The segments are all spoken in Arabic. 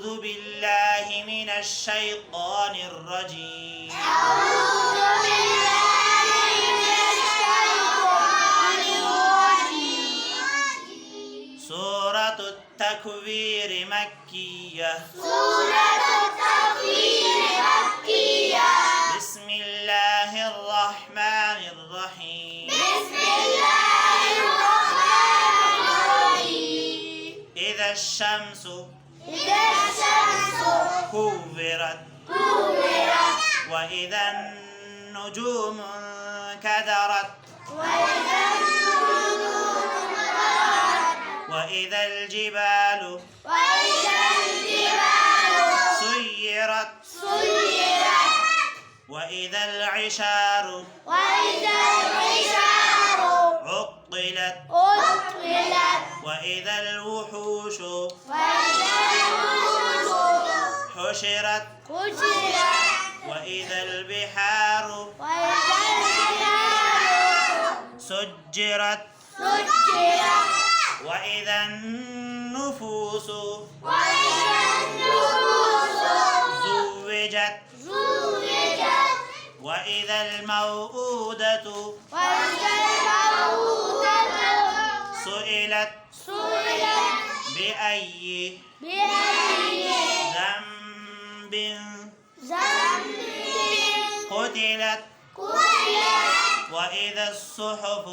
أعوذ بالله من الشيطان الرجيم. أعوذ بالله من الشيطان الرجيم. سورة التكوير مكية. سورة التكوير مكية. بسم الله الرحمن الرحيم. بسم الله الرحمن الرحيم. إذا الشمس كورت وإذا النجوم انكدرت وإذا الجبال سيرت وإذا العشار عطلت وإذا الوحوش حشرت وإذا البحار سجرت وإذا النفوس زوجت وإذا الموءودة سئلت بأي ذنب قتلت وإذا الصحف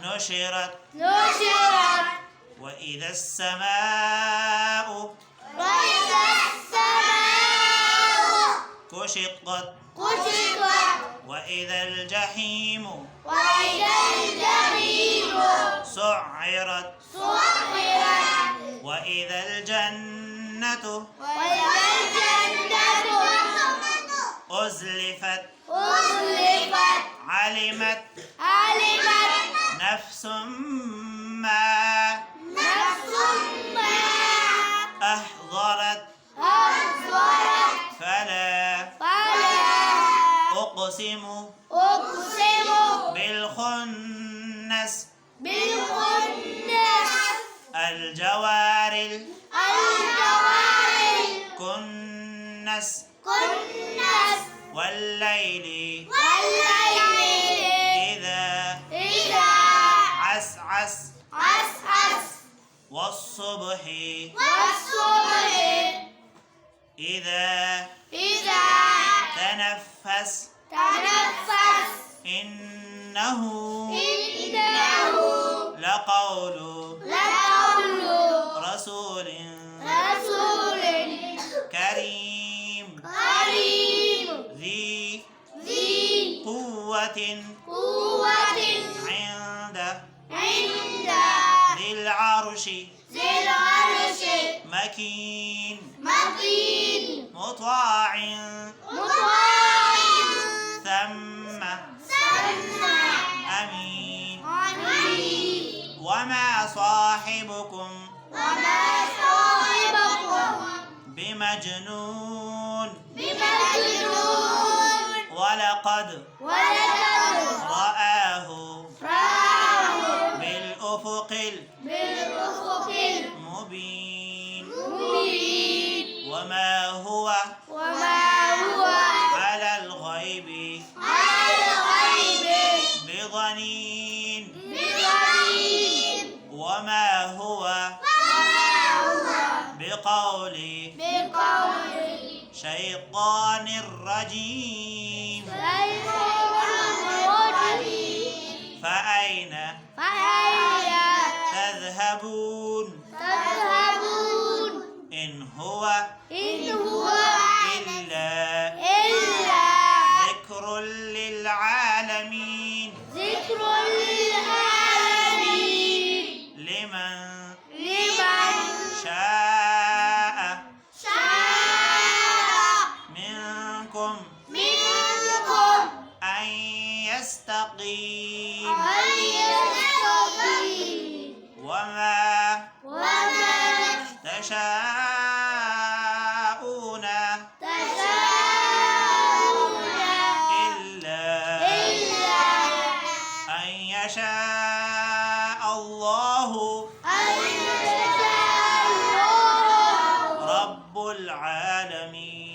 نشرت وإذا السماء كشطت وإذا الجحيم سعرت وإذا الجنة أزلفت علمت نفس ما أحضرت فلا أقسم بالخنس الجوار الكنس والليل إذا عسعس والصبح إذا تنفس إنه لقول رسول كريم ذي قوة عند ذي العرش مكين مطاع ثم أمين وما صاحبكم بمجنون ولقد رآه بالأفق المبين وما هو على الغيب بضنين وما هو بقول شيطان رجيم فأين تذهبون إن هو إلا ذكر للعالمين لمن شاء منكم أن يستقيم وما تشاءون إلا أن يشاء الله العالمين.